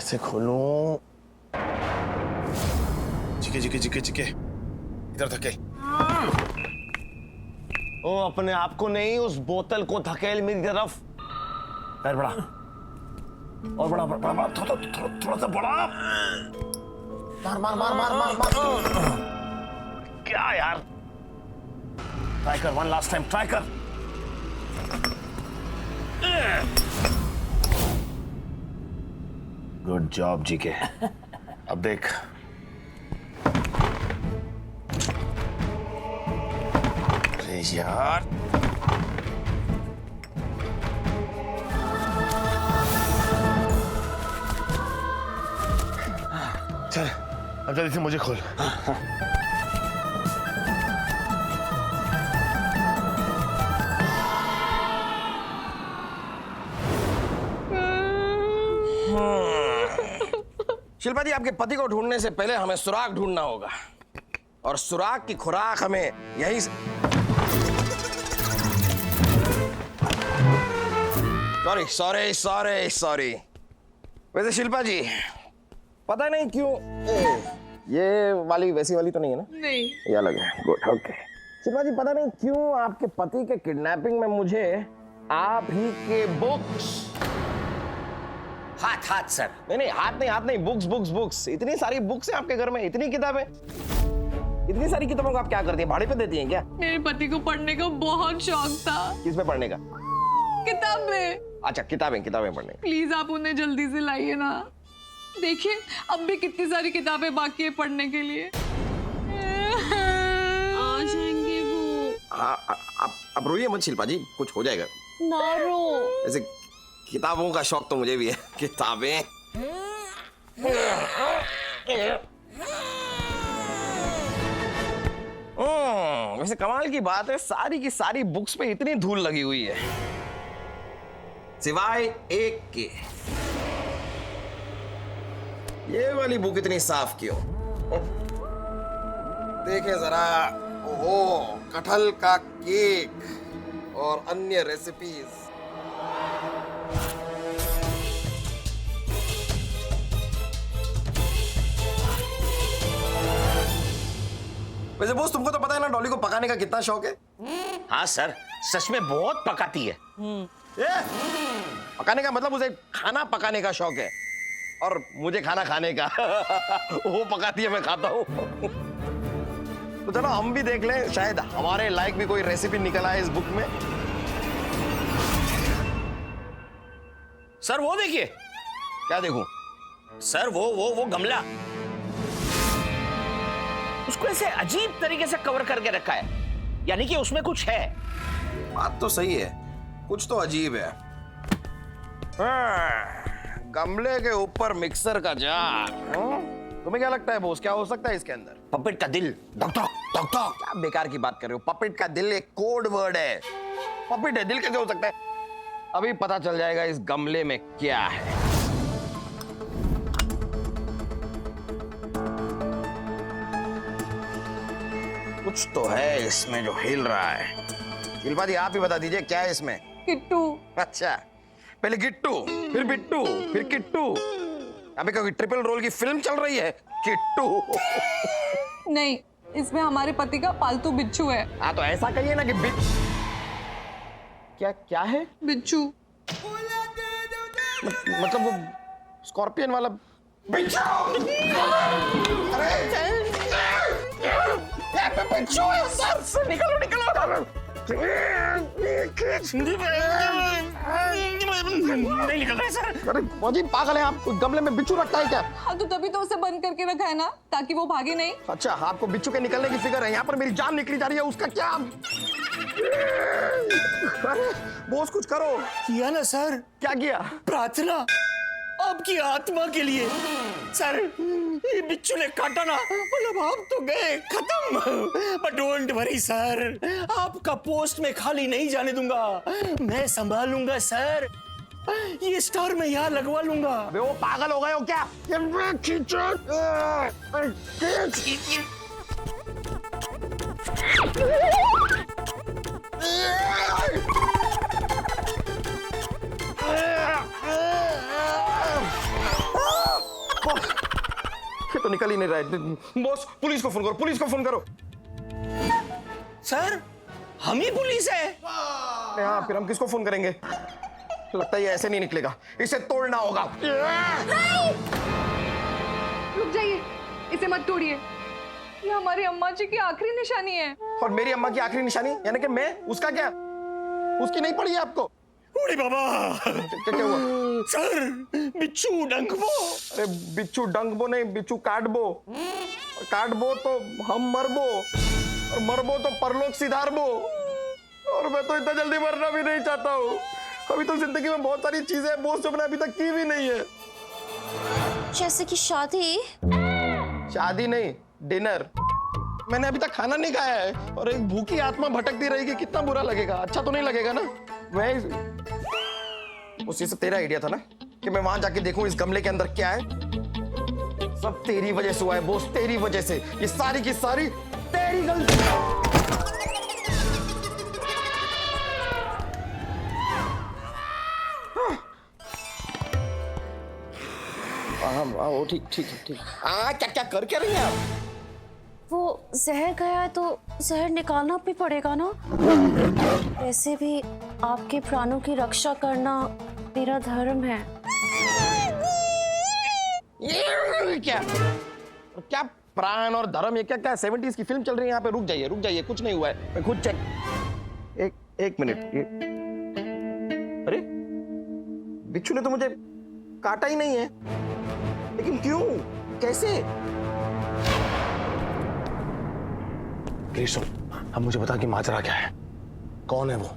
कैसे खोलूं? चिके इधर धकेल। ओ अपने आप को नहीं, उस बोतल को धकेल मेरी तरफ। पैर बढ़ा और बड़ा बड़ा बड़ा थोड़ा सा बड़ा। मार। क्या यार? ट्राई कर, वन लास्ट टाइम ट्राई कर। Good job GK. अब देख। अरे यार, चल अब जल्दी से मुझे खोल। शिल्पा जी, आपके पति को ढूंढने से पहले हमें सुराग ढूंढना होगा, और सुराग की खुराक हमें यहीं से। सॉरी। वैसे शिल्पा जी, पता नहीं क्यों ये वाली वैसी वाली तो नहीं है ना? नहीं, ये अलग है। Good, okay. शिल्पा जी, पता नहीं क्यों आपके पति के किडनैपिंग में मुझे आप ही के बुक्स। हाथ सर। नहीं, हाथ नहीं, बुक्स। इतनी सारी बुक्स हैं आपके घर में, इतनी किताबें। इतनी सारी किताबों को आप क्या करती हैं? भाड़े पे देती हैं क्या? मेरे पति को पढ़ने का बहुत शौक था। किस पे पढ़ने का? किताबें। अच्छा, किताबें पढ़ने का। प्लीज आप उन्हें जल्दी से लाइए ना। देखिए, अब भी कितनी सारी किताबें बाकी है पढ़ने के लिए। आ जाएंगे वो। हाँ, आप रोइए मत शिल्पा जी, कुछ हो जाएगा। ना रो। ऐसे किताबों का शौक तो मुझे भी है। किताबें। वैसे कमाल की बात है, सारी की सारी बुक्स पे इतनी धूल लगी हुई है, सिवाय एक के। ये वाली बुक इतनी साफ क्यों? देखे जरा। ओहो, कटहल का केक और अन्य रेसिपीज। वैसे बोस, तुमको तो पता है ना डॉली को पकाने का कितना शौक है? हाँ सर, सच में बहुत पकाती है। पकाने का मतलब उसे खाना पकाने का शौक है, और मुझे खाना खाने का। वो पकाती है, मैं खाता हूँ। तो चलो हम भी देख लें, शायद हमारे लायक भी कोई रेसिपी निकल आए इस बुक में। सर वो देखिए। क्या देखूं? सर वो गमला, उसको ऐसे अजीब तरीके से कवर करके रखा है, यानी कि उसमें कुछ है। बात तो सही है, कुछ तो अजीब है। गमले के ऊपर मिक्सर का जार। तुम्हें क्या लगता है बॉस, क्या हो सकता है इसके अंदर? पपेट का दिल। डॉक्टर क्या बेकार की बात कर रहे हो? पपेट का दिल एक कोड वर्ड है। पपेट है, दिल कैसे हो सकता है? अभी पता चल जाएगा इस गमले में क्या है। कुछ तो है इसमें जो हिल रहा है। शिल्पा जी, आप ही बता दीजिए क्या है इसमें? किट्टू। अच्छा, पहले गिट्टू, फिर बिट्टू, फिर किट्टू। अभी कोई ट्रिपल रोल की फिल्म चल रही है, किट्टू। नहीं, इसमें हमारे पति का पालतू बिच्छू है। हाँ, तो ऐसा कहिए ना कि क्या है? बिच्छू। मतलब वो स्कॉर्पियन वाला बिच्छू। अरे बिच्छू है सर, निकलो। नहीं निकल रहा है सर। अरे मौजी, पागल है आप? गमले में बिच्छू रखता है क्या? हाँ, तो तभी तो उसे बंद करके रखा है ना, ताकि वो भागे नहीं। अच्छा, आपको बिच्छू के निकलने की फिक्र है। यहाँ पर मेरी जान निकली जा रही है, उसका क्या? अरे बॉस, कुछ करो। किया ना सर। क्या किया? प्रार्थना आपकी आत्मा के लिए। सर, ये बिच्छू ने काटा ना, मतलब आप तो गए खत्म। बट डोंट वरी सर, आपका पोस्ट में खाली नहीं जाने दूंगा, मैं संभालूंगा सर। ये स्टार मैं यहाँ लगवा लूंगा। अबे वो पागल हो गए हो क्या? ये तो निकल ही नहीं रहा है। बॉस पुलिस को फोन करो, पुलिस को फोन करो। सर हम ही पुलिस है। हाँ, फिर हम किसको फोन करेंगे? लगता है ये ऐसे नहीं निकलेगा, इसे तोड़ना होगा। रुक जाइए, इसे मत तोड़िए। ये हमारी अम्मा जी की आखिरी निशानी है। और मेरी अम्मा की आखिरी निशानी यानी कि मैं, उसका क्या? उसकी नहीं पड़ी है आपको? अरे बाबा क्या हुआ? सर बिच्छू डंकबो। अरे बिच्छू डंकबो नहीं, बिच्छू काटबो। और काटबो तो हम मरबो, और मरबो तो परलोक सिधारबो। और मैं तो इतना जल्दी मरना भी नहीं चाहता हूँ। अभी तो जिंदगी में बहुत सारी चीजें हैं बोस जो मैंने अभी तक की भी नहीं है। जैसे कि शादी। शादी नहीं, डिनर। मैंने अभी तक खाना नहीं खाया है और एक भूखी आत्मा भटकती रहेगी, कितना बुरा लगेगा? अच्छा तो नहीं लगेगा ना? मैं उसी से तेरा आइडिया था ना कि मैं वहां जाके देखूं इस गमले के अंदर क्या है। सब तेरी वजह से हुआ है बॉस, तेरी वजह से। ये सारी की सारी तेरी गलती। हाँ, ठीक ठीक ठीक। क्या क्या कर क्या रही हैं आप? वो जहर गया है तो जहर निकालना भी पड़ेगा ना। वैसे भी आपके प्राणों की रक्षा करना मेरा धर्म है। ये क्या क्या प्राण और धर्म? ये क्या क्या 70s की फिल्म चल रही है यहाँ पे? रुक जाइए, कुछ नहीं हुआ है, मैं खुद चेक। एक मिनट। अरे बिच्छू ने तो मुझे काटा ही नहीं है, लेकिन क्यों, कैसे? अब मुझे बता कि माजरा क्या है? कौन है वो?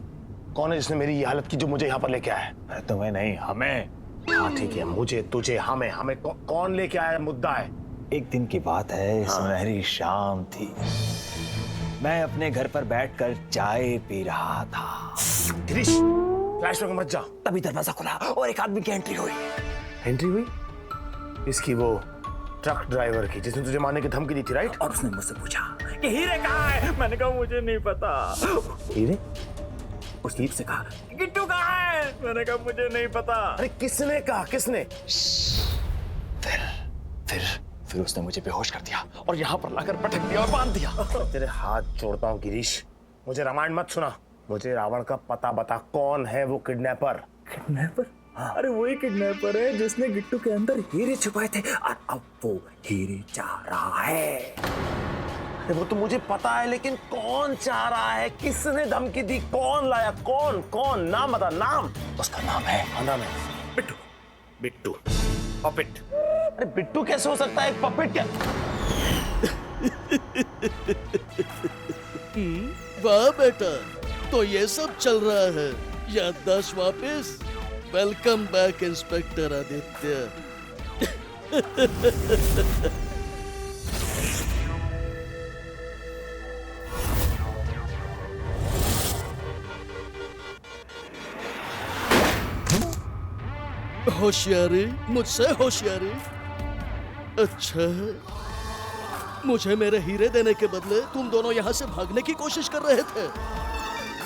कौन है जिसने मेरी ये हालत की, जो मुझे यहाँ पर लेके आया है? तुम्हें नहीं, हमें। हाँ ठीक है, मुझे तुझे हमें कौन लेके आया? मुद्दा है। एक दिन की बात है, सुनहरी शाम थी। मैं अपने घर पर बैठकर चाय पी रहा था। गिरीश, फ्लैशबैक में मत जा। तभी दरवाजा खुला और एक आदमी की एंट्री हुई। एंट्री हुई? इसकी वो ट्रक ड्राइवर की, जिसने तुझे मारने की धमकी दी थी, राइट? और उसने मुझसे पूछा कि हीरे कहाँ है? मैंने कहा मुझे नहीं पता। हीरे? उस हीर से कहा गिट्टू कहाँ है? मैंने कहा मुझे नहीं पता। अरे किसने कहा, किसने? फिर उसने मुझे बेहोश कर दिया और यहाँ पर लाकर पटक दिया और बांध दिया। तेरे हाथ जोड़ता हूँ गिरीश, मुझे रामायण मत सुना। मुझे रावण का पता बता, कौन है वो किडनैपर? किडनैपर? अरे वही किडनैपर है जिसने गिट्टू के अंदर हीरे छुपाए थे और अब वो हीरे चाह रहा है। अरे वो तो मुझे पता है, लेकिन कौन चाह रहा है? किसने धमकी दी? कौन लाया? कौन? नाम बता, नाम। उसका नाम है, नाम है बिट्टू। बिट्टू पपेट। अरे बिट्टू कैसे हो सकता है? एक पपेट क्या? वाह बेटा, तो ये सब चल रहा है। याददाश्त वापस। Welcome back inspector Aditya. होशियारी, मुझसे होशियारी। अच्छा है, मुझे मेरे हीरे देने के बदले तुम दोनों यहाँ से भागने की कोशिश कर रहे थे।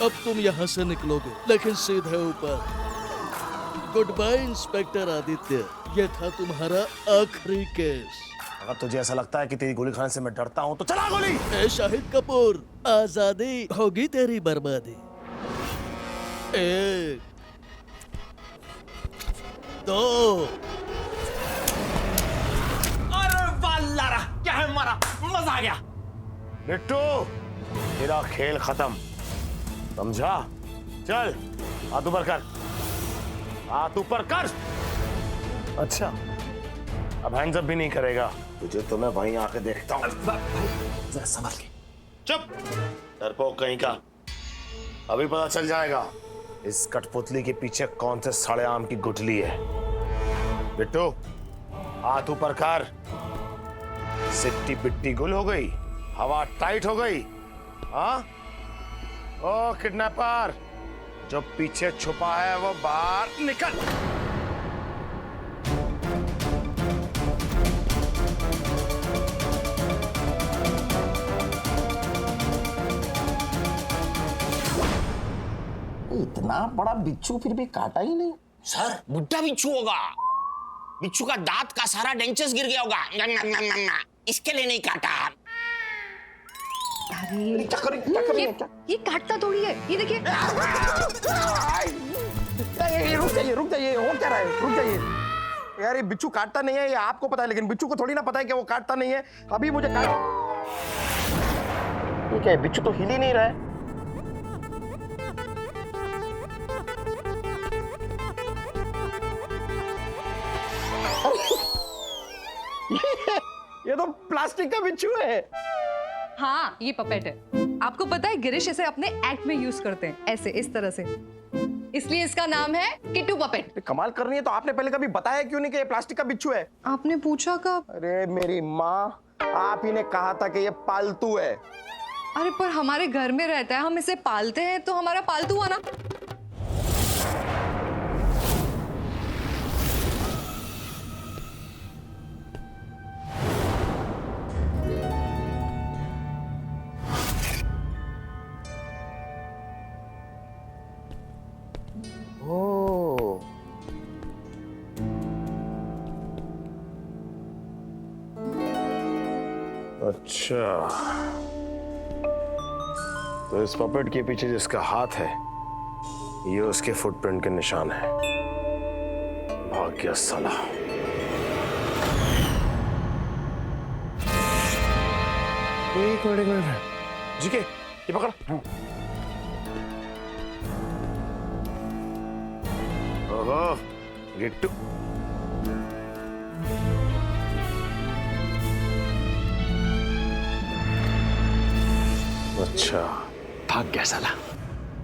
अब तुम यहाँ से निकलोगे, लेकिन सीधे ऊपर। गुड बाय इंस्पेक्टर आदित्य, ये था तुम्हारा आखिरी केस। अगर तुझे ऐसा लगता है कि तेरी गोली खाने से मैं डरता हूँ तो चला गोली। ए शाहिद कपूर, आजादी होगी तेरी बर्बादी। 1 2 अरे वाह, क्या है, मारा, मजा आ गया। बिट्टू, तेरा खेल खत्म, समझा? चल हाथ ऊपर कर, हाथ ऊपर कर। अच्छा, अब हैंड्स अप भी नहीं करेगा? तुझे तो मैं वहीं आके देखता हूँ। जरा संभल के। चुप, डरपोक कहीं का। अभी पता चल जाएगा इस कठपुतली के पीछे कौन से सड़े आम की गुठली है। बिट्टू, हाथ ऊपर कर। सिट्टी पिट्टी गुल हो गई, हवा टाइट हो गई। हाँ? ओ किडनैपर, जो पीछे छुपा है वो बाहर निकल। इतना बड़ा बिच्छू फिर भी काटा ही नहीं। सर बुड्ढा बिच्छू होगा। बिच्छू का दांत का सारा डेंचर्स गिर गया होगा। नम, नम, नम, नम, नम। इसके लिए नहीं काटा। ये काटता थोड़ी है, ये देखिए। रुक जाइए, हो क्या रहा है? रुक जाइए यार, ये बिच्छू काटता नहीं है, ये आपको पता है, लेकिन बिच्छू को थोड़ी ना पता है कि वो काटता नहीं है। अभी मुझे काट, ये क्या है? बिच्छू तो हिल ही नहीं रहा है। ये तो प्लास्टिक का बिच्छू है। हाँ, ये पपेट है। आपको पता है गिरीश इसे अपने एक्ट में यूज करते हैं, ऐसे इस तरह से, इसलिए इसका नाम है किट्टू पपेट। कमाल करनी है तो आपने पहले कभी बताया क्यों नहीं कि ये प्लास्टिक का बिच्छू है? आपने पूछा कब? अरे मेरी माँ, आप ही ने कहा था कि ये पालतू है। अरे पर हमारे घर में रहता है, हम इसे पालते हैं तो हमारा पालतू हुआ ना। अच्छा, तो इस पपेट के पीछे जिसका हाथ है, ये उसके फुटप्रिंट के निशान है। भाग गया साला। एक मिनट जी के, ये पकड़। ओहो, गिट्टू। अच्छा, भाग गया साला।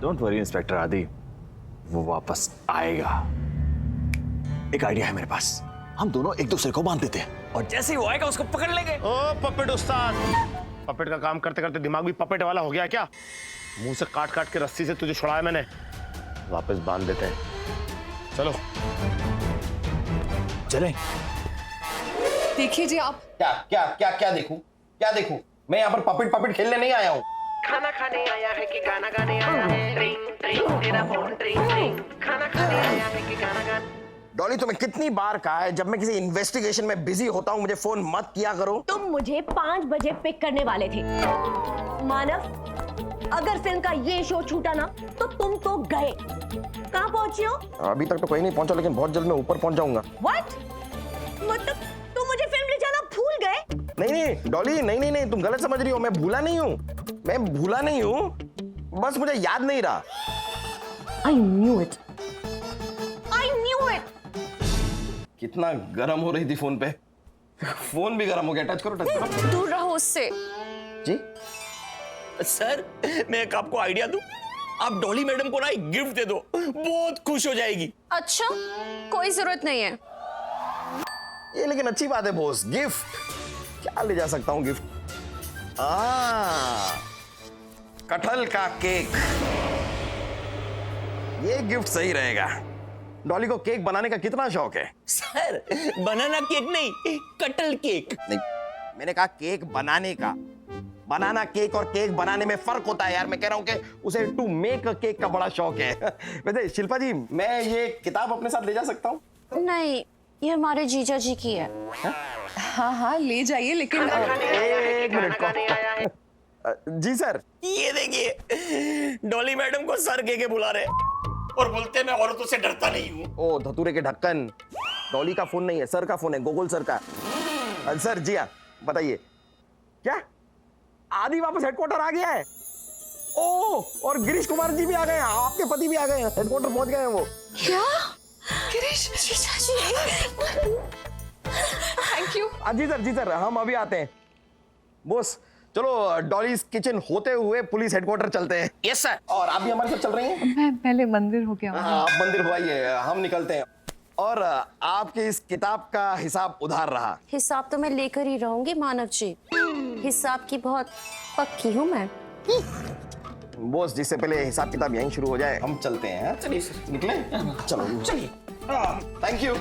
डोंट वरी इंस्पेक्टर आदि, वो वापस आएगा। एक आइडिया है मेरे पास, हम दोनों एक दूसरे को बांध देते हैं और जैसे ही वो आएगा उसको पकड़ लेंगे। ओ पपेट उस्ताद, पपेट का काम करते करते दिमाग भी पपेट वाला हो गया क्या? मुंह से काट काट के रस्सी से तुझे छुड़ाया मैंने, वापस बांध देते हैं। चलो चलें। देखिए जी आप। क्या क्या क्या क्या देखूं? क्या देखूं? मैं यहाँ पर पपेट पपेट खेलने नहीं आया हूँ। खाना खाने आया है कि गाना गाने आया है? ट्रिंग ट्रिंग तेरा फोन ट्रिंग ट्रिंग। खाना खाने आया है कि गाना गाने? डॉली, तुम्हें कितनी बार कहा है, जब मैं किसी इन्वेस्टिगेशन में बिजी होता हूँ मुझे फोन मत किया करो। तुम मुझे 5 बजे पिक करने वाले थे मानव। अगर फिल्म का ये शो छूटा ना तो तुम तो गए। कहाँ पहुंचे हो? अभी तक तो कहीं नहीं पहुंचा, लेकिन बहुत जल्द मैं ऊपर पहुंच जाऊंगा। What? मतलब तुम मुझे फिल्म ले जाना भूल गए? नहीं डॉली, नहीं, तुम गलत समझ रही हो। मैं भूला नहीं हूँ, बस मुझे याद नहीं रहा। I knew it. कितना गर्म हो रही थी फोन पे। फोन भी गर्म हो गया। टच करो। दूर रहो उससे। जी सर, मैं एक आपको आइडिया दूं, आप डॉली मैडम को ना एक गिफ्ट दे दो, बहुत खुश हो जाएगी। अच्छा, कोई जरूरत नहीं है। ये लेकिन अच्छी बात है बॉस। गिफ्ट क्या ले जा सकता हूँ? गिफ्ट कटहल का केक, ये गिफ्ट सही रहेगा। डॉली को केक बनाने का कितना शौक है? सर, बनाना केक नहीं, कटहल केक। नहीं, मैंने कहा केक बनाने का। बनाना केक और केक बनाने में फर्क होता है यार। मैं कह रहा हूं कि उसे टू मेक केक का बड़ा शौक है। वैसे शिल्पा जी, मैं ये किताब अपने साथ ले जा सकता हूँ? नहीं, ये हमारे जीजा जी की है। हाँ ले जाइए, लेकिन एक मिनट जी सर। ये देखिए, डॉली मैडम को सर कह के बुला रहे और बोलते मैं औरतों से डरता नहीं हूँ। ओ धतूरे के ढक्कन, डॉली का फोन नहीं है, सर का फोन है, गोकुल सर का। सर जी हाँ, बताइए। क्या आदि वापस हेडक्वार्टर आ गया है? ओ, और गिरीश कुमार जी भी आ गए हैं, आपके पति भी आ गए हैं, हेडक्वार्टर पहुंच गए हैं वो। क्या? गिरीश, जीजा जी, थैंक यू। जी सर, हम अभी आते हैं। बॉस चलो, डॉलीज किचन होते हुए पुलिस हेडक्वार्टर चलते हैं। Yes sir. और आप भी हमारे साथ चल रही हैं? मैं पहले मंदिर हो गया। हाँ, आप मंदिर हो आइए, हम निकलते हैं। और आपकी इस किताब का हिसाब उधार रहा। हिसाब तो मैं लेकर ही रहूंगी मानव जी। हिसाब की बहुत पक्की हूँ मैं। बॉस, जिससे पहले हिसाब किताब यहीं शुरू हो जाए, हम चलते हैं। चलिए सर। निकले? चलो चलिए। Thank you.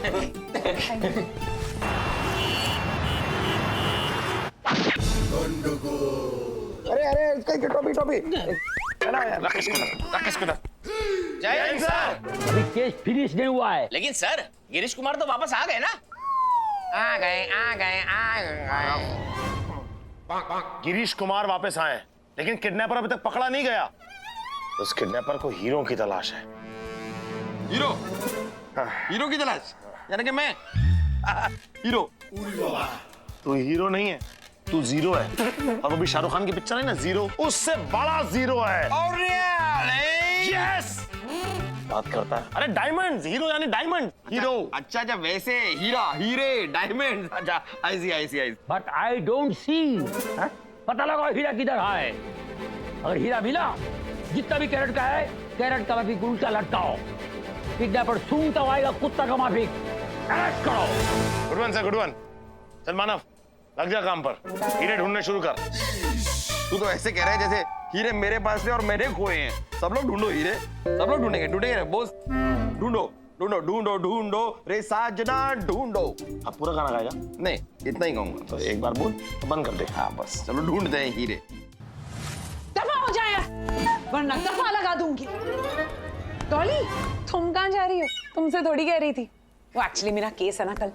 अरे इसका टॉपी राकेश कुमार। जय हिंद सर। अभी केस फिनिश नहीं हुआ है। लेकिन सर, गिरीश कुमार तो वापस आ गए ना? आ गए। गिरीश कुमार वापस आए लेकिन किडनैपर अभी तक पकड़ा नहीं गया। उस किडनैपर को हीरो की तलाश है। हीरो? हीरो की तलाश? यानी कि मैं हीरो? तू हीरो नहीं है, तू जीरो है। और वो भी शाहरुख खान की पिक्चर है ना जीरो, उससे बड़ा जीरो है। और यस बात करता है। अरे डायमंड, हीरो यानी डायमंड हीरो। अच्छा अच्छा, वैसे हीरा, हीरे, डायमंड। अच्छा, आई। But I don't see. पता लगाओ हीरा किधर है। अगर हीरा मिला, जितना भी कैरेट का है, कैरेट का माफिक उल्टा लटकाओ। किडनैपर सूंघता आएगा कुत्ता का माफिक। अरेस्ट करो। Good one sir, good one. चल मानव, लग जा काम पर। हीरे ढूंढने शुरू कर। तू तो ऐसे कह रहा है जैसे हीरे मेरे पास थे और मैंने खोए हैं। सब लोग ढूंढो हीरे, सब लोग ढूंढेंगे बोस। ढूंढो रे साजना ढूंढो। अब पूरा गाना गाएगा? नहीं, इतना ही गाऊंगा। तो एक बार बोल तो बंद कर दे। हाँ बस, चलो ढूंढते हैं हीरे। दफा हो जाए वरना दफा लगा दूंगी। डॉली, तुम कहाँ जा रही हो? तुमसे थोड़ी कह रही थी। वो एक्चुअली मेरा केस है ना कल।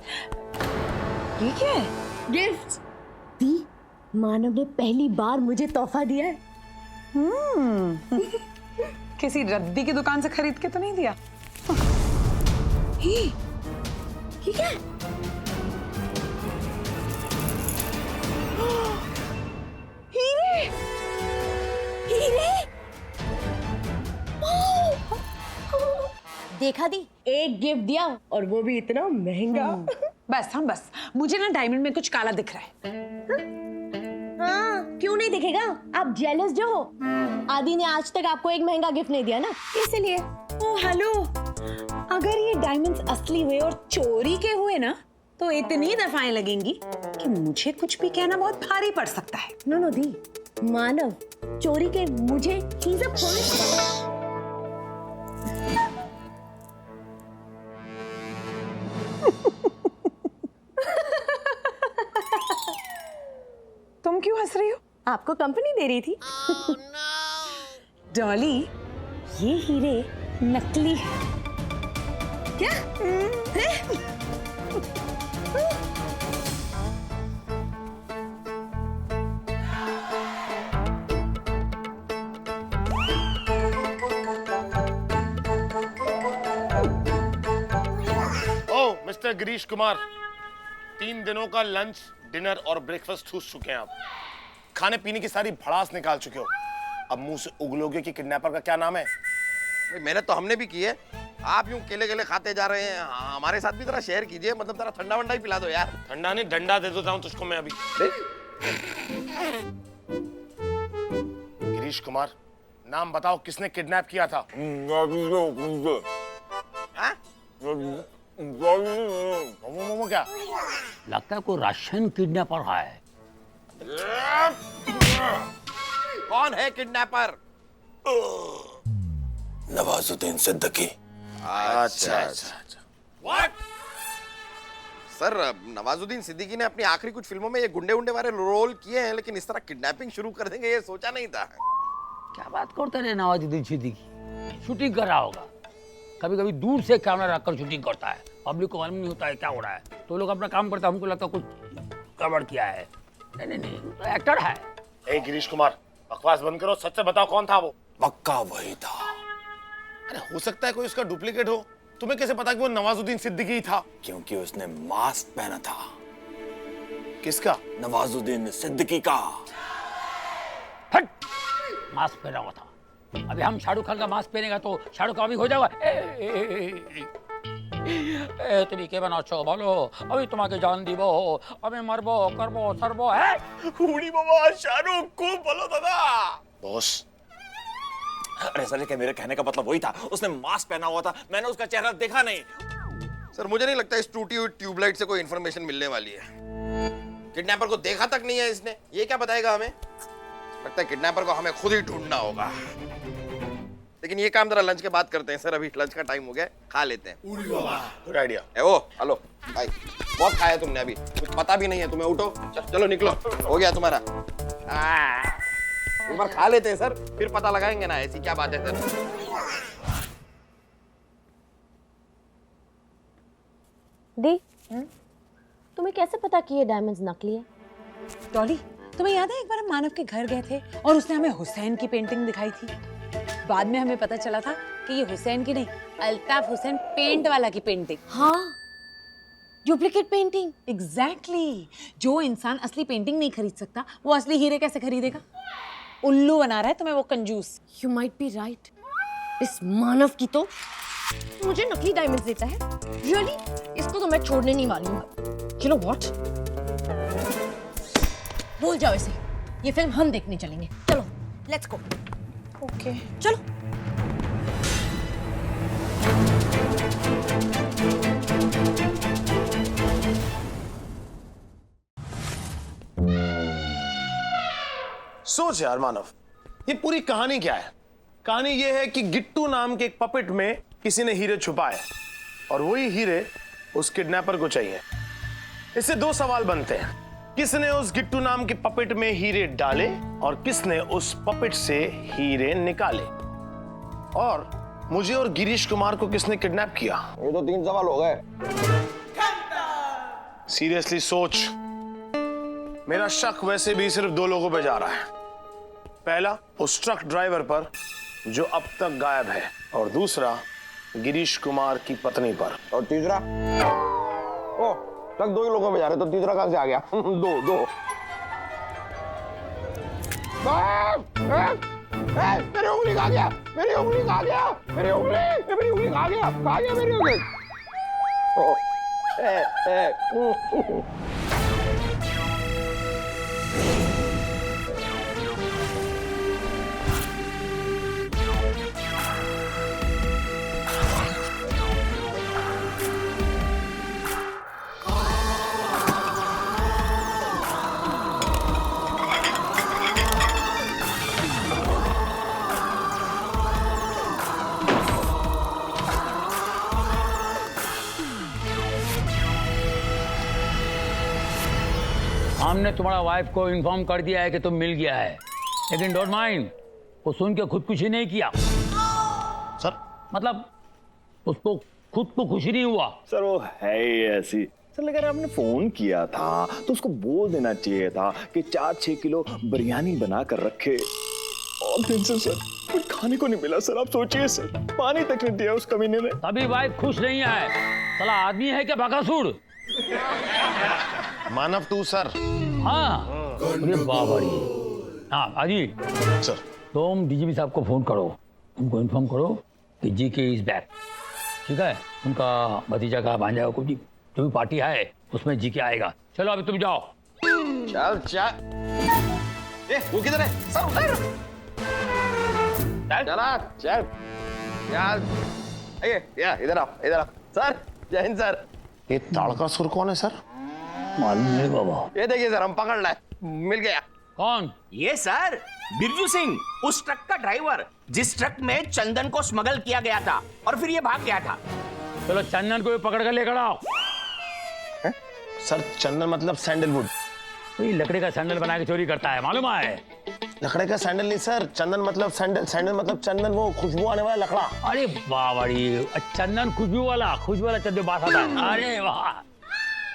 ये क्या है? गिफ्ट दी। मानव ने पहली बार मुझे तोहफा दिया है। किसी रद्दी की दुकान से खरीद के तो नहीं दिया? ये क्या है? हीरे! हीरे? देखा दी, एक गिफ्ट दिया और वो भी इतना महंगा। बस मुझे ना डायमंड में कुछ काला दिख रहा है। हाँ, क्यों नहीं दिखेगा? आप जेलस जो हो। आदि ने आज तक आपको एक महंगा गिफ्ट नहीं दिया ना, इसलिए। ओ हेलो, अगर ये डायमंड्स असली हुए और चोरी के हुए ना, तो इतनी दफाएं लगेंगी कि मुझे कुछ भी कहना बहुत भारी पड़ सकता है। नो दी, मानव चोरी के मुझे ही सब खोले। तुम क्यों हंस रही हो? आपको कंपनी दे रही थी। डॉली, ये हीरे नकली है। क्या? ओ मिस्टर गिरीश कुमार, 3 दिनों का लंच, डिनर और ब्रेकफास्ट ठूस चुके हैं आप। खाने पीने की सारी भड़ास निकाल चुके हो। अब मुंह से उगलोगे कि किडनैपर का क्या नाम है? मेहनत तो हमने भी की है। आप यूं केले खाते जा रहे हैं। हमारे साथ भी जरा शेयर कीजिए, मतलब जरा ठंडा वंडा ही पिला दो यार। ठंडा नहीं, डंडा दे देता हूं तुझको मैं अभी। गिरीश कुमार, नाम बताओ किसने किडनैप किया था? हाँ? मोमो क्या? लगता है कोई रशियन किडनैपर है। कौन है किडनैपर? नवाजुद्दीन सिद्दीकी। अच्छा। व्हाट? सर, नवाजुद्दीन सिद्दीकी ने अपनी आखिरी कुछ फिल्मों में ये गुंडे वाले रोल किए हैं, लेकिन इस तरह किडनैपिंग शुरू कर देंगे ये सोचा नहीं था। क्या बात करते रहे नवाजुद्दीन सिद्दीकी? शूटिंग कर रहा होगा। कभी कभी दूर से कैमरा रखकर शूटिंग करता है। पब्लिक को मालूम नहीं होता है क्या हो रहा है, तो लोग अपना काम करता है। हमको लगता है कुछ गड़बड़ किया है। नहीं, तो एक्टर है। ए गिरीश कुमार, बकवास बंद करो, सच से बताओ कौन था वो? पक्का वही था। अरे हो सकता है कोई उसका डुप्लीकेट हो। तुम्हें कैसे पता कि वो नवाजुद्दीन सिद्दीकी था? क्योंकि उसने मास्क पहना था। किसका? नवाजुद्दीन सिद्दीकी का। हट! मास्क पहना हुआ था। अभी हम शाहरुख खान का मास्क पहनेगा तो शाहरुख खान भी हो जाएगा। তুমি কে বানাচ্ছো বলো, আমি তোমাকে জান দিব, আমি মারবো করবো সারবো। उड़ी बाबा, शाहरुख खूब बोलो दादा। बॉस, अरे सर क्या मेरे कहने का मतलब वही था। उसने मास्क पहना हुआ था, मैंने उसका चेहरा देखा नहीं। सर, मुझे नहीं लगता इस टूटी हुई ट्यूबलाइट से कोई इंफॉर्मेशन मिलने वाली है। किडनैपर को देखा तक नहीं है इसने, ये क्या बताएगा हमें? लगता है किडनैपर को हमें खुद ही ढूंढना होगा। लेकिन ये काम जरा लंच के बाद करते हैं सर, अभी लंच का टाइम हो गया, खा लेते हैं। Good idea. ओ हेलो भाई, बहुत खाया तुमने, अभी कुछ पता भी नहीं है तुम्हें। उठो, चलो निकलो, हो गया तुम्हारा। एक बार खा लेते हैं सर, फिर पता लगाएंगे ना ऐसी क्या बात है सर। दी, तुम्हें कैसे पता कि ये डायमंड्स नकली है? डॉली, तुम्हें याद है एक बार हम मानव के घर गए थे और उसने हमें हुसैन की पेंटिंग दिखाई थी। बाद में हमें पता चला था कि ये हुसैन की नहीं, अल्ताफ हुसैन पेंट वाला की पेंटिंग। हाँ, डुप्लीकेट पेंटिंग। एग्जैक्टली। जो इंसान असली पेंटिंग नहीं खरीद सकता वो असली हीरे कैसे खरीदेगा? उल्लू बना रहा है तुम्हें वो कंजूस। You might be right. इस मानव की तो मुझे नकली डायमंड्स देता है। रियली? इसको तो मैं छोड़ने नहीं वाली हूँ। You know what? भूल जाओ इसे। ये फिल्म हम देखने चलेंगे। चलो, लेट्स गो। ओके। चलो। सोच यार मानव, ये पूरी कहानी क्या है? कहानी ये है कि गिट्टू नाम के एक पपेट में किसी ने हीरे छुपाए और वही हीरे उस किडनैपर को चाहिए। इससे दो सवाल बनते हैं, किसने उस गिट्टू नाम के पपेट में हीरे डाले और किसने उस पपेट से हीरे निकाले, और मुझे और गिरीश कुमार को किसने किडनैप किया? ये तो 3 सवाल हो गए। सीरियसली सोच, मेरा शक वैसे भी सिर्फ 2 लोगों पे जा रहा है। पहला उस ट्रक ड्राइवर पर जो अब तक गायब है, और दूसरा गिरीश कुमार की पत्नी पर, और तीसरा ओ तक 2 ही लोगों पे जा रहे, तो तीसरा कहां से आ गया? दो मेरी उंगली कहां गया? मेरी उंगली कहां गया? मेरी उंगली कहां गया? कहां गया मेरी उंगली? हमने तुम्हारा वाइफ को इन्फॉर्म कर दिया है कि तुम मिल गया है, लेकिन डोंट माइंड, वो सुन के खुदकुशी नहीं किया। सर मतलब उसको खुद को खुशी नहीं हुआ। सर वो है ही ऐसी। सर अगर आपने फोन किया था तो उसको बोल देना चाहिए था कि 4-6 किलो बिरयानी बना कर रखे। और दिन से सर कुछ खाने को नहीं मिला सर। आप सोचिए सर, पानी तक नहीं दिया उस कमीने ने। तभी वाइफ खुश नहीं है। साला आदमी है क्या बकासुर? मानव तू सर। हाँ, अरे बाबा रे। हाँ अजी सर, तुम डीजीपी साहब को फोन करो, उनको इन्फॉर्म करो कि जीके इज बैक। ठीक है, उनका भतीजा का भांजा को भी जो भी पार्टी है उसमें जीके आएगा। चलो अभी तुम जाओ। चल चल। वो किधर है? सर उधर। चला चल चल। ये इधर आओ, इधर आओ। सर जय हिंद सर। ये ताड़कासुर कौन है सर? मालूम नहीं बाबा। ये देखिए सर, हम पकड़ लाए, मिल गया। कौन? ये सर बिरजू सिंह, उस ट्रक का ड्राइवर जिस ट्रक में चंदन को स्मगल किया गया था और फिर ये भाग गया था। चलो चंदन को भी पकड़ कर लेकर आओ। सर चंदन मतलब सैंडलवुड। वही लकड़ी का सैंडल बना के चोरी करता है, मालूम है? लकड़े का सैंडल नहीं सर, चंदन मतलब सैंडल, सैंडल मतलब चंदन, वो खुशबू आने वाला लकड़ा। अरे बाबड़ी, चंदन खुशबू वाला चंदन बात आता है। अरे वाह,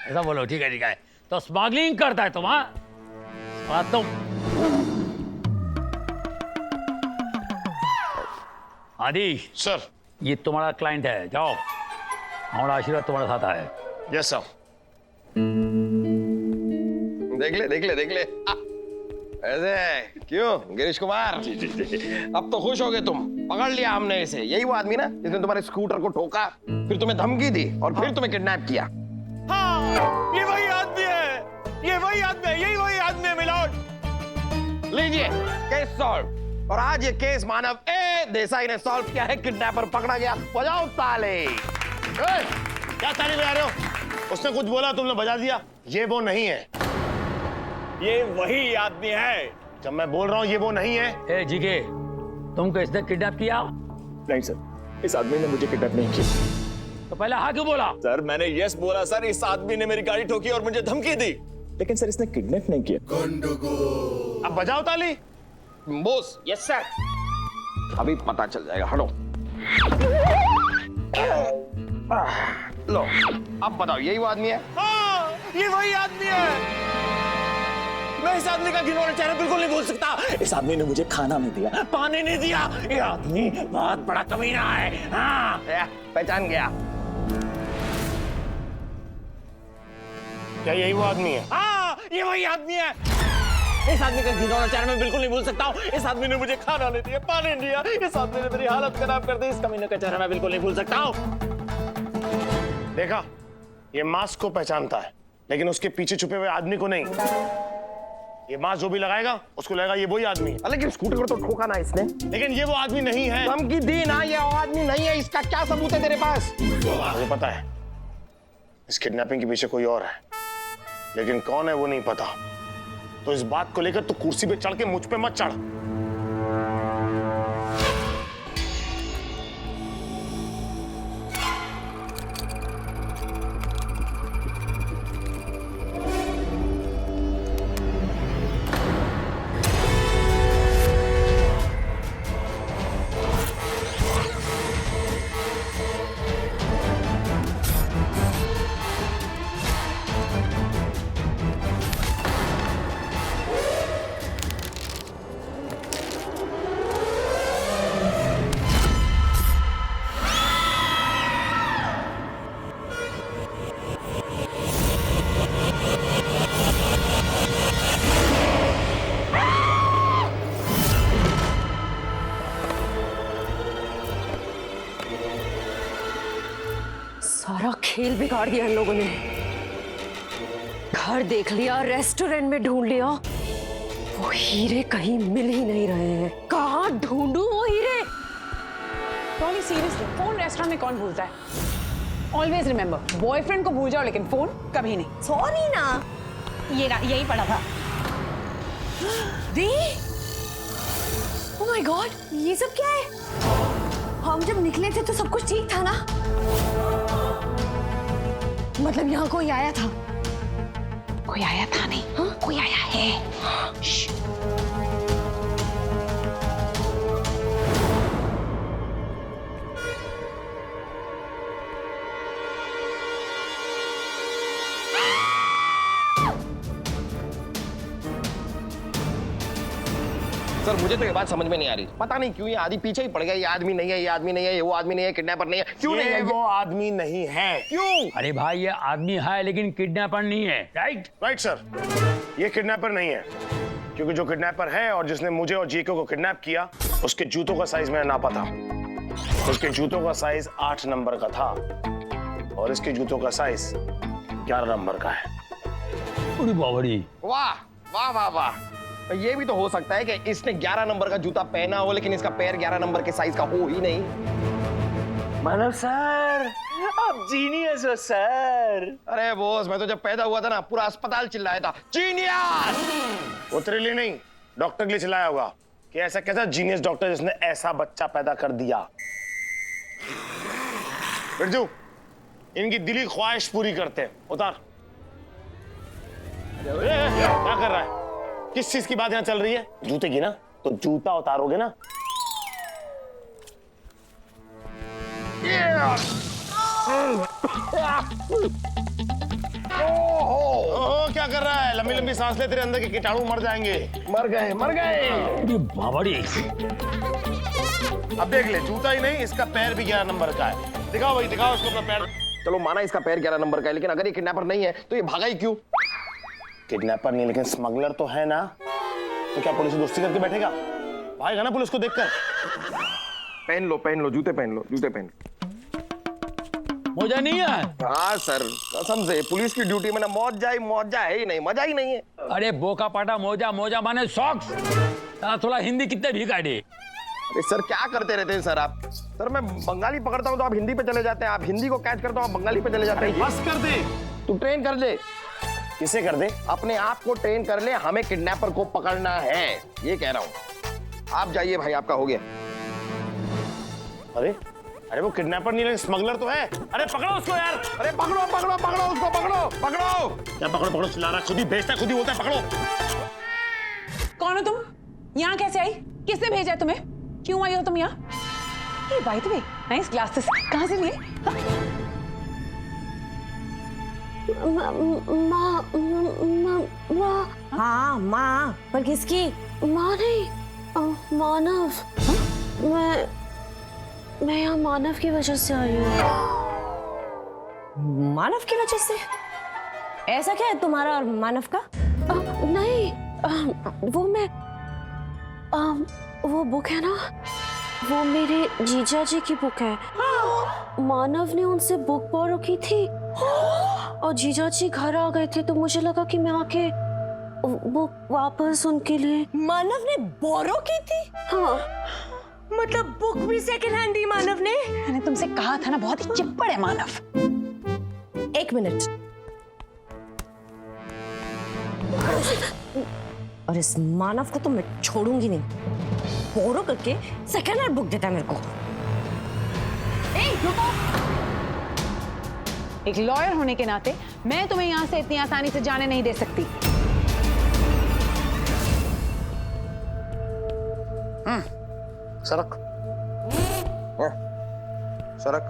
ऐसा बोलो। ठीक है ठीक है, तो स्मगलिंग करता है तुम? हाँ तुम आदि सर ये तुम्हारा क्लाइंट है, जाओ, हमारा आशीर्वाद तुम्हारे साथ है। Yes sir. देख ले ऐसे क्यों गिरीश कुमार? अब तो खुश हो गए तुम, पकड़ लिया हमने इसे। यही वो आदमी ना जिसने तुम्हारे स्कूटर को ठोका, फिर तुम्हें धमकी दी और फिर तुम्हें किडनैप किया। हाँ, ये वही आदमी है, ये वही आदमी है, यही वही आदमी है मिलोड। लीजिए केस सॉल्व। और आज ये केस मानव ए देसाई ने सॉल्व किया है। किडनैपर पकड़ा गया। बजाओ ताले। क्या ताली बजा रहे हो? उसने कुछ बोला, तुमने बजा दिया। ये वो नहीं है, ये वही आदमी है। जब मैं बोल रहा हूँ ये वो नहीं है। ए जीके, तुमको इसने किडनैप किया? नहीं सर, इस आदमी ने मुझे किडनैप नहीं किया। तो पहले हाँ क्यों बोला? सर मैंने यस बोला सर, इस आदमी ने मेरी गाड़ी ठोकी और मुझे धमकी दी, लेकिन सर इसने किडनैप नहीं किया। अब बजाओ ताली। बॉस। Yes sir. अभी पता चल जाएगा, हटो। लो अब बताओ, यही वो आदमी है? हाँ, ये वही आदमी है। मैं इस आदमी का घिनौना चेहरा बिल्कुल नहीं भूल सकता। इस आदमी ने मुझे खाना नहीं दिया, पानी नहीं दिया। ये आदमी बहुत बड़ा कमीना है। हाँ, पहचान गया। क्या यही वो आदमी है? हाँ, ये वही आदमी है। इस आदमी का घिनौना चेहरा मैं बिल्कुल नहीं भूल सकता हूँ। इस आदमी ने मुझे खाना नहीं दिया, पानी नहीं दिया। इस आदमी ने मेरी हालत खराब कर दी। इस कमीने का चेहरा मैं बिल्कुल नहीं भूल सकता हूँ। देखा, ये मास्क को पहचानता है, लेकिन उसके पीछे छुपे हुए आदमी को नहीं। ये मास्क जो भी लगाएगा, उसको लगेगा ये वही आदमी है। लेकिन स्कूटर को तो ठोका ना इसने। लेकिन ये वो आदमी नहीं है। धमकी दी ना, ये वो आदमी नहीं है। इसका क्या सबूत है तेरे पास? मुझे पता है इस किडनैपिंग के पीछे कोई और है, लेकिन कौन है वो नहीं पता। तो इस बात को लेकर तू कुर्सी पे चढ़ के मुझ पे मत चढ़। सारा खेल बिगाड़ दिया इन लोगों ने। घर देख लिया, रेस्टोरेंट में ढूंढ लिया, वो हीरे कहीं मिल ही नहीं रहे हैं। कहाँ ढूंढूं वो हीरे? डॉली सीरियसली, फोन रेस्टोरेंट में कौन भूलता है? ऑलवेज रिमेंबर, बॉयफ्रेंड को भूल जाओ लेकिन फोन कभी नहीं। सॉरी ना। ये रहा, यही पड़ा था। दी, ओह माय गॉड, ये सब क्या है? हम जब निकले थे तो सब कुछ ठीक था ना? मतलब यहाँ कोई आया था? कोई आया था नहीं। हाँ? कोई आया है। श्श। सर मुझे तो ये बात समझ में नहीं आ रही। पता नहीं क्यों ये आदमी पीछे ही पड़ गया। ये आदमी नहीं है, ये आदमी नहीं है, ये वो आदमी नहीं है, किडनैपर नहीं है। क्यों नहीं है? वो आदमी नहीं है। क्यों? अरे भाई ये आदमी है लेकिन किडनैपर नहीं है। राइट राइट सर, ये किडनैपर नहीं है, क्योंकि जो किडनैपर है और जिसने मुझे और जीको को किडनैप किया, उसके जूतों का साइज मैंने नापा था। उसके जूतों का साइज 8 नंबर का था और इसके जूतों का साइज 11 नंबर का है। बड़ी बावड़ी। वाह वाह वाह वाह। ये भी तो हो सकता है कि इसने 11 नंबर का जूता पहना हो, लेकिन इसका पैर 11 नंबर के साइज का हो ही नहीं। मानव सर, आप जीनियस हो सर। अरे बॉस, मैं तो जब पैदा हुआ था ना, पूरा अस्पताल चिल्लाया था जीनियस। वो तेरे लिए नहीं, डॉक्टर के लिए चिल्लाया होगा कि ऐसा कैसा जीनियस डॉक्टर जिसने ऐसा बच्चा पैदा कर दिया। बिरजू, इनकी दिली ख्वाहिश पूरी करते हैं। उतार। क्या कर रहा है? किस चीज की बात यहां चल रही है? जूते की ना? तो जूता उतारोगे ना? ओहो, क्या कर रहा है? लंबी लंबी सांस ले, तेरे अंदर के कीटाणु मर जाएंगे। मर गए मर गए। बड़ी बावड़ी। अब देख ले, जूता ही नहीं, इसका पैर भी 11 नंबर का है। दिखाओ भाई, दिखाओ इसको अपना पैर। चलो माना इसका पैर 11 नंबर का है, लेकिन अगर ये किडनैपर नहीं है तो ये भागा ही क्यों? किडनैपर नहीं, लेकिन स्मगलर तो है ना। तो क्या पुलिस से दोस्ती करके बैठेगा? भागेगा ना पुलिस को देखकर। पहन लो जूते पहन लो, जूते पहन लो। मजा नहीं है। हाँ सर, कसम से पुलिस की ड्यूटी में ना मौजा है ही नहीं, मजा ही नहीं है। अरे बोका पाटा मोजा, मोजा माने सॉक्स। थोड़ा हिंदी कितने भी काटे। अरे सर क्या करते रहते हैं सर आप? सर मैं बंगाली पकड़ता हूँ तो आप हिंदी पे चले जाते हैं, आप हिंदी को कैच करता हूँ आप बंगाली पे चले जाते हैं। बस कर दे। तू ट्रेन कर ले। किसे कर दे? अपने आप को ट्रेन कर ले, हमें किडनैपर को पकड़ना है, ये कह रहा हूँ। आप जाइए भाई, आपका हो गया। अरे अरे वो किडनैपर नहीं, लेकिन स्मगलर तो है। अरे पकड़ो उसको यार। अरे पकड़ो उसको, पकड़ो। क्या पकड़ो चिल्ला रहा है? खुद ही भेजता है, खुद ही बोलता है पकड़ो। कौन हो तुम? यहाँ कैसे आई? किसने भेजा है तुम्हें? क्यों आई हो तुम यहाँ? ये by the way, nice glasses कहाँ से लिए? माँ। हाँ माँ, पर किसकी? माँ नहीं, मानव। मैं यहाँ मानव की वजह से आई हूँ। मानव की वजह से? ऐसा क्या है तुम्हारा और मानव का? नहीं, वो बुक है ना, वो मेरे जीजा जी की बुक है। मानव ने उनसे बुक बोरो की थी और जीजा जी घर आ गए थे, तो मुझे लगा कि मैं आके बुक वापस उनके लिए। मानव ने बोरो की थी? हाँ। मतलब बुक भी सेकंड हैंड दी मानव ने? मैंने तुमसे कहा था ना, बहुत ही चिप्पड़ है मानव। 1 मिनट। और इस मानव को तो मैं छोड़ूंगी नहीं। बोरो करके सेकंड हैंड बुक देता है मेरे को। एक लॉयर होने के नाते मैं तुम्हें यहाँ से इतनी आसानी से जाने नहीं दे सकती। सरक। सरक।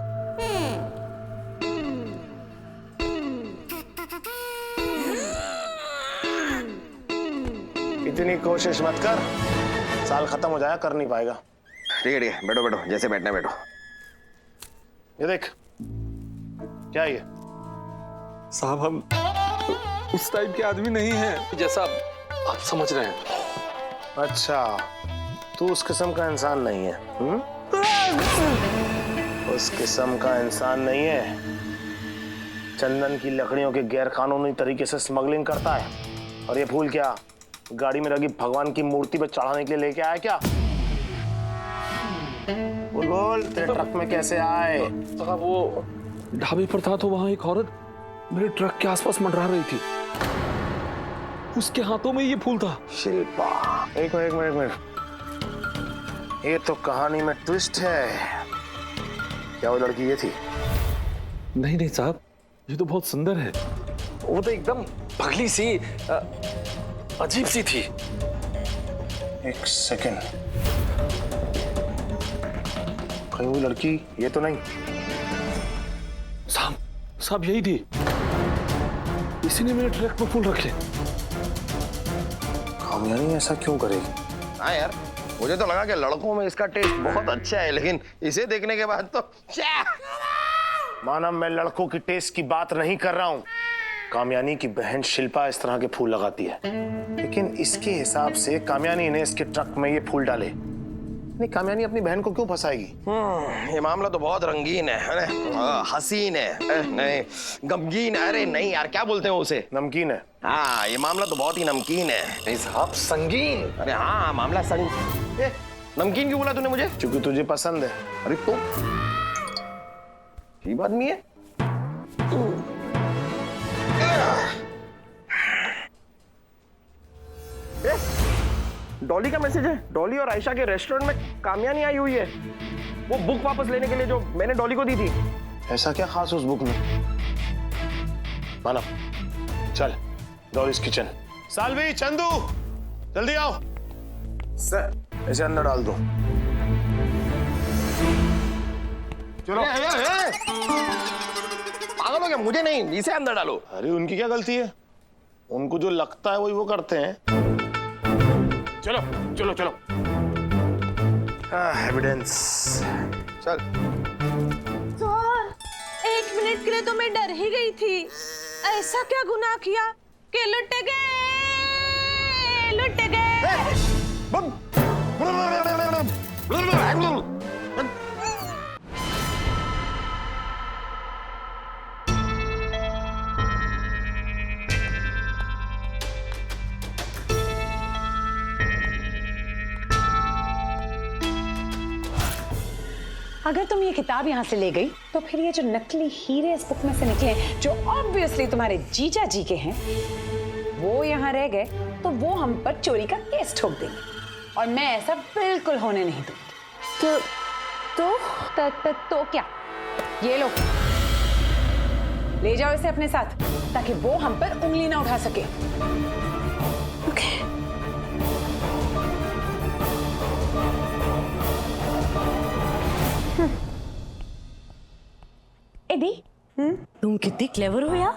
इतनी कोशिश मत कर, साल खत्म हो जाएगा, कर नहीं पाएगा। ठीक है, बैठो बैठो, जैसे बैठना बैठो। ये देख, क्या है ये? साहब हम उस टाइप के आदमी नहीं हैं जैसा आप समझ रहे हैं। अच्छा, तू उस किस्म का इंसान नहीं है। उस किस्म का इंसान नहीं है। चंदन की लकड़ियों के गैर कानूनी तरीके से स्मगलिंग करता है। और ये फूल क्या गाड़ी में लगी भगवान की मूर्ति पर चढ़ाने के लिए लेके आया क्या? बोल, तेरे ट्रक में कैसे आए? साहब वो ढाबे पर था तो वहां एक औरत मेरे ट्रक के आसपास मंडरा रही थी, उसके हाथों में ये फूल था। शिल्पा, एक मिनट। ये तो कहानी में ट्विस्ट है। क्या वो लड़की ये थी? नहीं साहब, ये तो बहुत सुंदर है। वो तो एकदम पगली सी, अजीब सी थी। एक सेकंड, कहीं वो लड़की ये तो नहीं? साहब यही थी, इसी ने मेरे ट्रक में फूल रखे। कामयानी ऐसा क्यों करेगी? हाँ यार, मुझे तो लगा कि लड़कों में इसका टेस्ट बहुत अच्छा है, लेकिन इसे देखने के बाद तो मानव, मैं लड़कों की टेस्ट की बात नहीं कर रहा हूँ। कामयानी की बहन शिल्पा इस तरह के फूल लगाती है, लेकिन इसके हिसाब से कामयानी ने इसके ट्रक में ये फूल डाले। नहीं, कामयानी अपनी बहन को क्यों फंसाएगी? ये मामला तो बहुत रंगीन है ना? हसीन है, नहीं गमगीन है। अरे नहीं यार, क्या बोलते हैं उसे? नमकीन है। हाँ, ये मामला तो बहुत ही नमकीन है। नहीं साहब, संगीन। अरे हाँ, मामला नमकीन क्यों बोला तूने मुझे? क्योंकि तुझे पसंद है। अरे तो ये आदमी है। डॉली का मैसेज है। डॉली और आयशा के रेस्टोरेंट में कामयानी आई हुई है, वो बुक वापस लेने के लिए जो मैंने डॉली को दी थी। ऐसा क्या खास उस बुक में? मानव, चल डॉलीज किचन। सालवी, चंदू, जल्दी आओ। सर, इसे अंदर डाल दो। चलो। पागल हो क्या? मुझे नहीं, इसे अंदर डालो। अरे उनकी क्या गलती है? उनको जो लगता है वही वो करते हैं। चलो चलो चलो। एविडेंस। चल। सर, 1 मिनट के लिए तो मैं डर ही गई थी। ऐसा क्या गुनाह किया कि लुट गए। अगर तुम ये किताब यहाँ से ले गई तो फिर ये जो नकली हीरे इस बुक में से निकले, जो ऑब्वियसली तुम्हारे जीजा जी के हैं, वो यहाँ रह गए तो वो हम पर चोरी का केस ठोक देंगे, और मैं ऐसा बिल्कुल होने नहीं दूंगी। तो क्या? ये लो, ले जाओ इसे अपने साथ, ताकि वो हम पर उंगली ना उठा सके। एडी, तुम कितनी क्लेवर हो यार।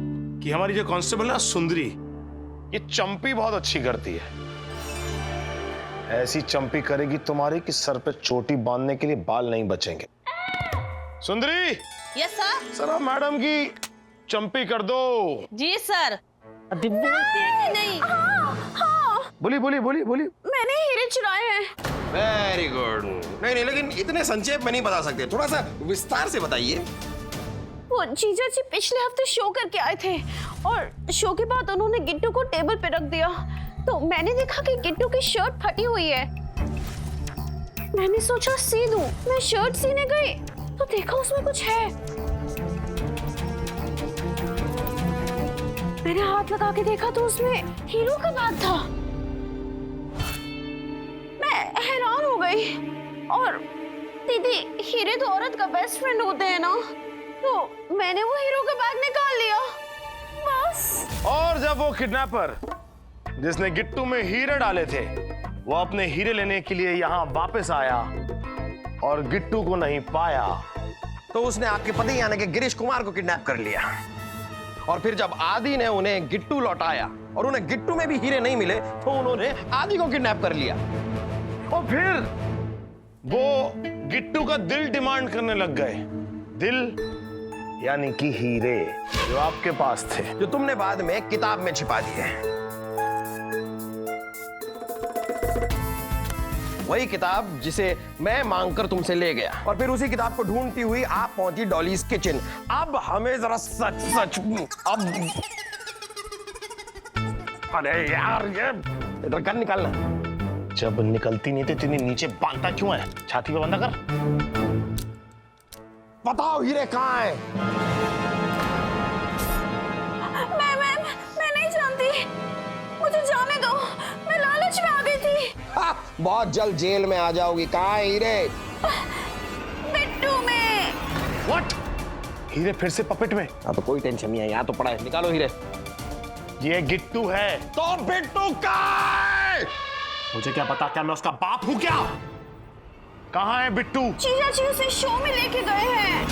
कि हमारी जो कांस्टेबल है ना सुंदरी, ये चंपी बहुत अच्छी करती है। ऐसी चंपी करेगी तुम्हारी कि सर पे चोटी बांधने के लिए बाल नहीं बचेंगे। सुंदरी, यस सर। सर मैडम की चंपी कर दो। जी सर। अभी बोलते हैं कि नहीं? हाँ, बोली बोली बोली बोली। मैंने हीरे चुराए हैं। Very good. नहीं नहीं, लेकिन इतने संक्षेप में नहीं बता सकते, थोड़ा सा विस्तार से बताइए। वो जीजा जी पिछले हफ्ते शो करके आए थे और शो के बाद उन्होंने गिट्टू को टेबल पे रख दिया, तो मैंने देखा कि गिट्टू की शर्ट फटी हुई है। मैंने सोचा सी दूं। मैं शर्ट सीने गई तो देखा उसमें कुछ है। मैंने हाथ लगा के देखा तो उसमें हीरो का बैग था। मैं हैरान हो गई। और दीदी, हीरे तो औरत का बेस्ट फ्रेंड होते हैं ना, तो मैंने वो हीरो का बैग निकाल लिया बस। और जब वो किडनैपर जिसने गिट्टू में हीरे डाले थे वो अपने हीरे लेने के लिए यहाँ वापस आया और गिट्टू को नहीं पाया, तो उसने आपके पति यानी कि गिरीश कुमार को किडनैप कर लिया। और फिर जब आदि ने उन्हें गिट्टू लौटाया और उन्हें गिट्टू में भी हीरे नहीं मिले, तो उन्होंने आदि को किडनैप कर लिया। और फिर वो गिट्टू का दिल डिमांड करने लग गए। दिल यानी कि हीरे जो आपके पास थे, जो तुमने बाद में किताब में छिपा दिए। वही किताब जिसे मैं मांगकर तुमसे ले गया, और फिर उसी किताब को ढूंढती हुई आप पहुंची डॉलीज किचन। अब हमें जरा सच सच अब अरे यार, ये इधर गन निकालना। जब निकलती नहीं थी तो नीचे बांधता क्यों है? छाती पे बंधा कर। बताओ हीरे कहाँ है? मैं नहीं जानती, मुझे जाने दो। मैं लालच में आ गई थी। बहुत जल्द जेल में आ जाओगी। कहाँ है हीरे? बिट्टू में। What? हीरे फिर से पपेट में? हाँ तो कोई टेंशन नहीं है, यहाँ तो पड़ा है। निकालो हीरे। ये गिट्टू है। तो बिट्टू कहाँ है? मुझे क्या पता, क्या मैं उसका बाप हूँ क्या? कहाँ है बिट्टू? जीजा जी उसे शो में लेके गए हैं।